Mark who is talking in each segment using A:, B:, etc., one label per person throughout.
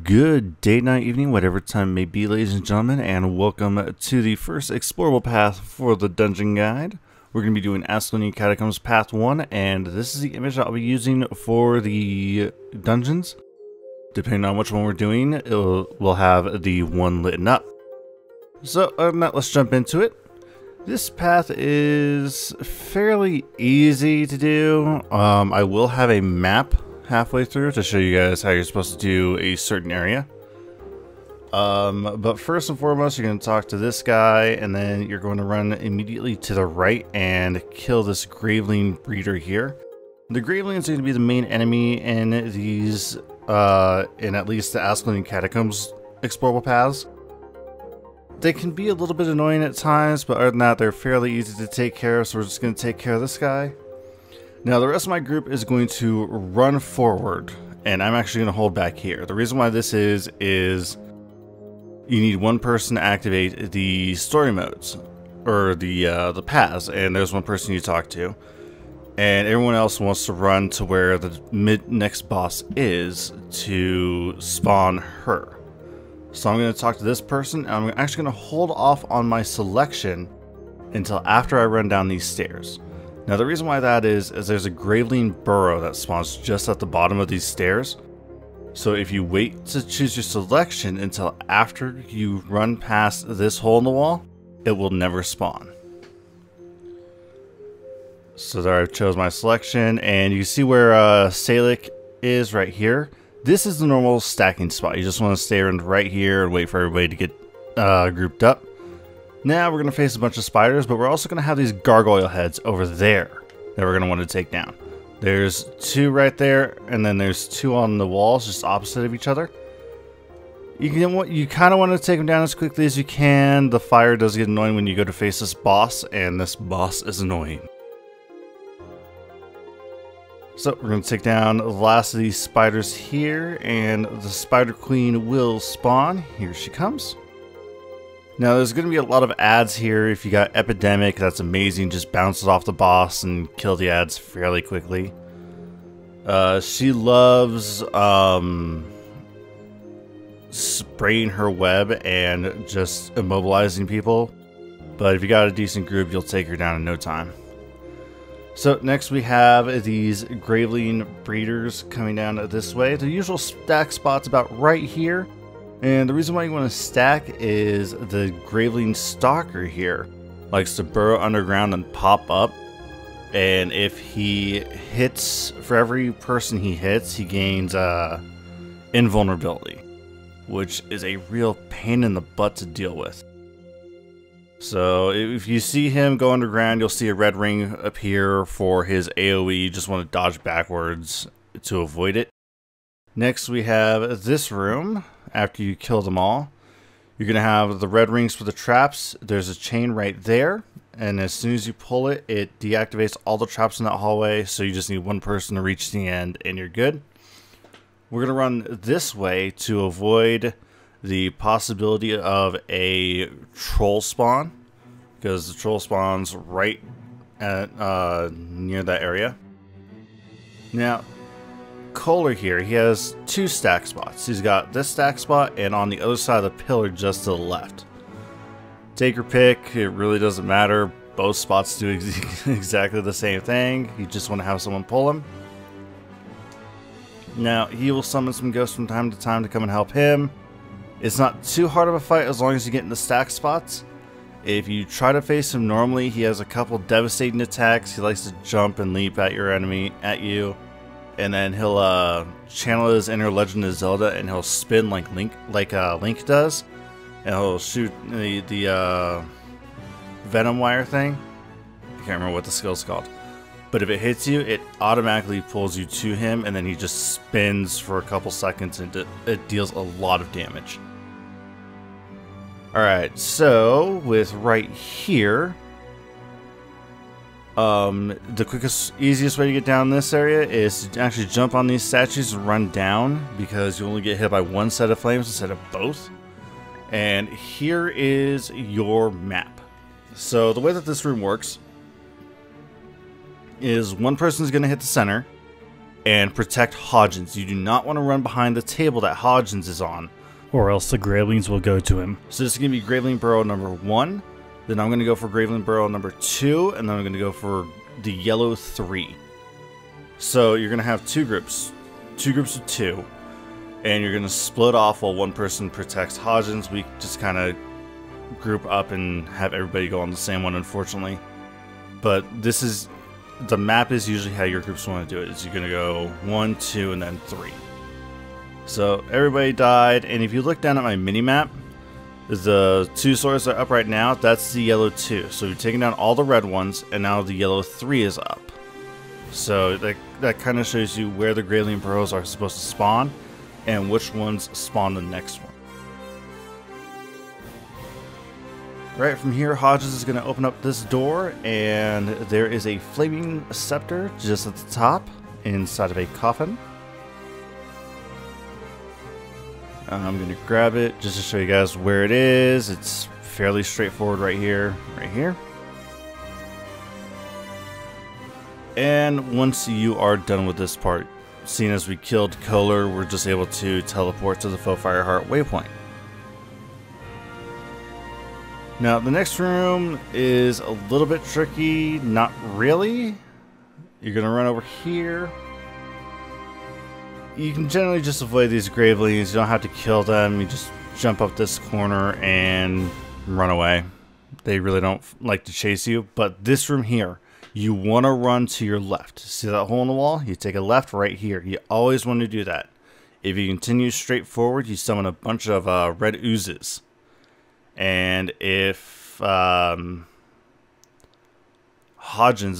A: Good day, night, evening, whatever time it may be, ladies and gentlemen, and welcome to the first explorable path for the dungeon guide. We're going to be doing Ascalonian Catacombs Path 1, and this is the image I'll be using for the dungeons. Depending on which one we're doing, we'll have the one lit up. So, other than that, let's jump into it. This path is fairly easy to do. I will have a map halfway through to show you guys how you're supposed to do a certain area. But first and foremost, you're going to talk to this guy, and then you're going to run immediately to the right and kill this graveling breeder here. The gravelings are going to be the main enemy in these, in at least the Ascalonian Catacombs explorable paths. They can be a little bit annoying at times, but other than that, they're fairly easy to take care of, so we're just going to take care of this guy. Now, the rest of my group is going to run forward, and I'm actually going to hold back here. The reason why this is you need one person to activate the story modes, or the paths, and there's one person you talk to. And everyone else wants to run to where the next boss is to spawn her. So I'm going to talk to this person, and I'm actually going to hold off on my selection until after I run down these stairs. Now, the reason why that is there's a graveling burrow that spawns just at the bottom of these stairs. So if you wait to choose your selection until after you run past this hole in the wall, it will never spawn. So there I chose my selection, and you see where Saelac is right here. This is the normal stacking spot. You just want to stay around right here and wait for everybody to get grouped up. Now we're going to face a bunch of spiders, but we're also going to have these gargoyle heads over there that we're going to want to take down. There's two right there, and then there's two on the walls just opposite of each other. You kind of want to take them down as quickly as you can. The fire does get annoying when you go to face this boss, and this boss is annoying. So we're going to take down the last of these spiders here, and the spider queen will spawn. Here she comes. Now, there's going to be a lot of ads here. If you got Epidemic, that's amazing. Just bounces off the boss and kill the ads fairly quickly. She loves spraying her web and just immobilizing people. But if you got a decent group, you'll take her down in no time. So next we have these graveling breeders coming down this way. The usual stack spot's about right here. And the reason why you want to stack is the graveling stalker here likes to burrow underground and pop up. And if he hits, for every person he hits, he gains invulnerability, which is a real pain in the butt to deal with. So if you see him go underground, you'll see a red ring appear for his AoE. You just want to dodge backwards to avoid it. Next we have this room. After you kill them all, you're going to have the red rings for the traps. There's a chain right there, and as soon as you pull it, it deactivates all the traps in that hallway, so you just need one person to reach the end and you're good. We're going to run this way to avoid the possibility of a troll spawn, because the troll spawns right at near that area. Now, Kohler here, he has two stack spots. He's got this stack spot and on the other side of the pillar just to the left. Take your pick, it really doesn't matter. Both spots do exactly the same thing. You just want to have someone pull him. Now, he will summon some ghosts from time to time to come and help him. It's not too hard of a fight as long as you get in the stack spots. If you try to face him normally, he has a couple devastating attacks. He likes to jump and leap at your enemy, at you. And then he'll channel his inner Legend of Zelda, and he'll spin like Link does, and he'll shoot the venom wire thing. I can't remember what the skill's called, but if it hits you, it automatically pulls you to him, and then he just spins for a couple seconds, and it deals a lot of damage. All right, so with right here. The quickest, easiest way to get down this area is to actually jump on these statues and run down, because you only get hit by one set of flames instead of both. And here is your map. So the way that this room works is one person is going to hit the center, and protect hodgins. You do not want to run behind the table that hodgins is on,
B: or else the gravelings will go to him.
A: So this is going to be graveling burrow number 1. Then I'm going to go for graveling burrow number 2, and then I'm going to go for the yellow 3. So you're going to have two groups of 2, and you're going to split off while one person protects hodgins. We just kind of group up and have everybody go on the same one, unfortunately. But this is, the map is usually how your groups want to do it. Is you're going to go 1, 2, and then 3. So everybody died, and if you look down at my mini-map, the 2 swords that are up right now, that's the yellow 2. So we've taken down all the red ones, and now the yellow 3 is up. So that kind of shows you where the graveling burrows are supposed to spawn, and which ones spawn the next one. Right from here, Hodges is going to open up this door, and there is a flaming scepter just at the top, inside of a coffin. I'm going to grab it just to show you guys where it is. It's fairly straightforward right here, And once you are done with this part, seeing as we killed Kohler, we're just able to teleport to the Faux Fireheart waypoint. Now, the next room is a little bit tricky, not really. You're going to run over here. You can generally just avoid these gravelings. You don't have to kill them. You just jump up this corner and run away. They really don't like to chase you. But this room here, you want to run to your left. See that hole in the wall? You take a left right here. You always want to do that. If you continue straight forward, you summon a bunch of red oozes. And if Hodgins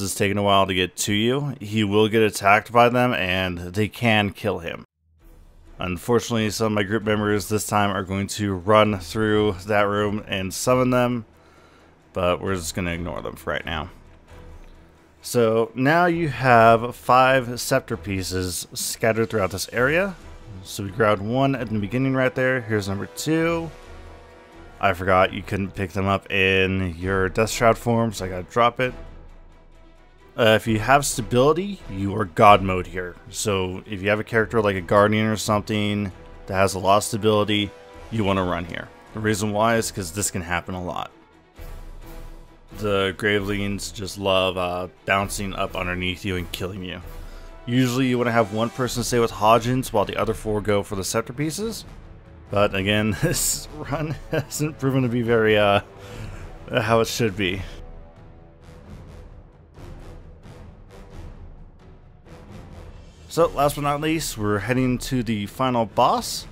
A: is taking a while to get to you, he will get attacked by them, and they can kill him. Unfortunately, some of my group members this time are going to run through that room and summon them, but we're just going to ignore them for right now. So now you have 5 scepter pieces scattered throughout this area. So we grabbed 1 at the beginning right there. Here's number 2. I forgot you couldn't pick them up in your Death Shroud form, so I gotta drop it. If you have stability, you are God mode here. So if you have a character like a Guardian or something that has a lot of stability, you want to run here. The reason why is because this can happen a lot. The gravelings just love bouncing up underneath you and killing you. Usually you want to have one person stay with Hodgins while the other 4 go for the scepter pieces. But again, this run hasn't proven to be very how it should be. So last but not least, we're heading to the final boss,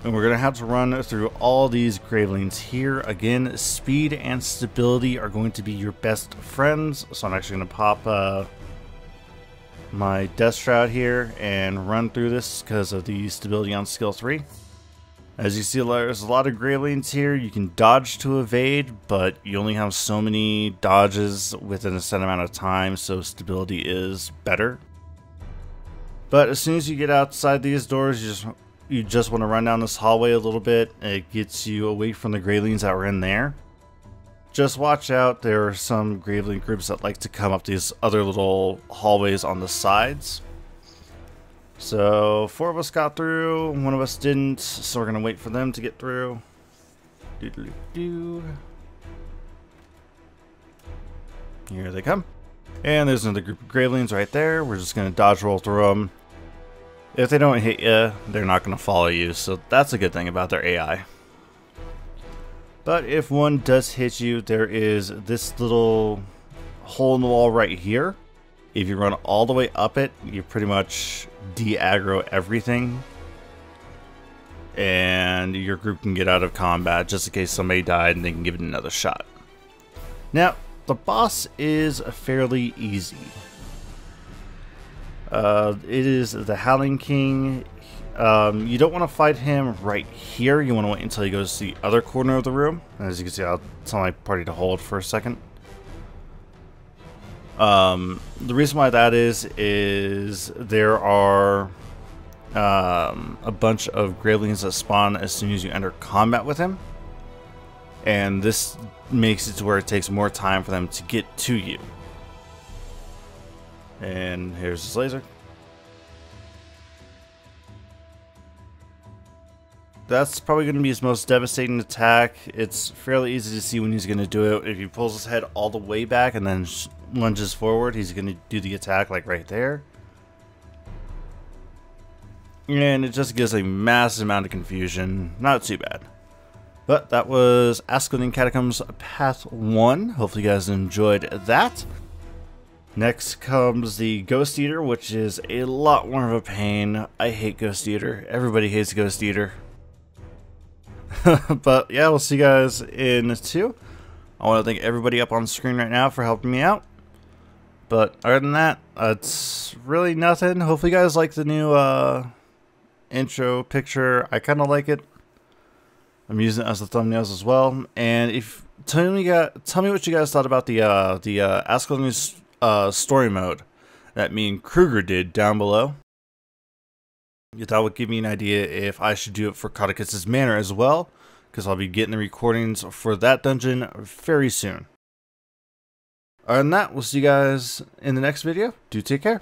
A: and we're going to have to run through all these gravelings here. Again, speed and stability are going to be your best friends, so I'm actually going to pop my Death Shroud here and run through this because of the stability on skill 3. As you see, there's a lot of gravelings here. You can dodge to evade, but you only have so many dodges within a set amount of time, so stability is better. But as soon as you get outside these doors, you just want to run down this hallway a little bit. It gets you away from the gravelings that were in there. Just watch out, there are some graveling groups that like to come up these other little hallways on the sides. So 4 of us got through, 1 of us didn't, so we're going to wait for them to get through. Here they come. And there's another group of gravelings right there. We're just going to dodge roll through them. If they don't hit you, they're not going to follow you, so that's a good thing about their AI. But if one does hit you, there is this little hole in the wall right here. If you run all the way up it, you pretty much de-aggro everything. And your group can get out of combat just in case somebody died and they can give it another shot. Now, the boss is fairly easy. It is the Howling King. You don't want to fight him right here. You want to wait until he goes to the other corner of the room. As you can see, I'll tell my party to hold for a second. The reason why that is there are a bunch of gravelings that spawn as soon as you enter combat with him. And this makes it to where it takes more time for them to get to you. And here's his laser. that's probably going to be his most devastating attack. It's fairly easy to see when he's going to do it. If he pulls his head all the way back and then lunges forward, he's going to do the attack like right there. And it just gives a massive amount of confusion. Not too bad. But that was Ascalonian Catacombs Path 1. Hopefully you guys enjoyed that. Next comes the Ghost Eater, which is a lot more of a pain. I hate Ghost Eater. Everybody hates Ghost Eater. But yeah, we'll see you guys in 2. I want to thank everybody up on screen right now for helping me out. But other than that, it's really nothing. Hopefully you guys like the new intro picture. I kind of like it. I'm using it as the thumbnails as well. And if tell me what you guys thought about the Ascalonian story mode that me and Kruger did down below. That would give me an idea if I should do it for Ccythe's Manor as well, because I'll be getting the recordings for that dungeon very soon. Other than that, we'll see you guys in the next video. Do take care.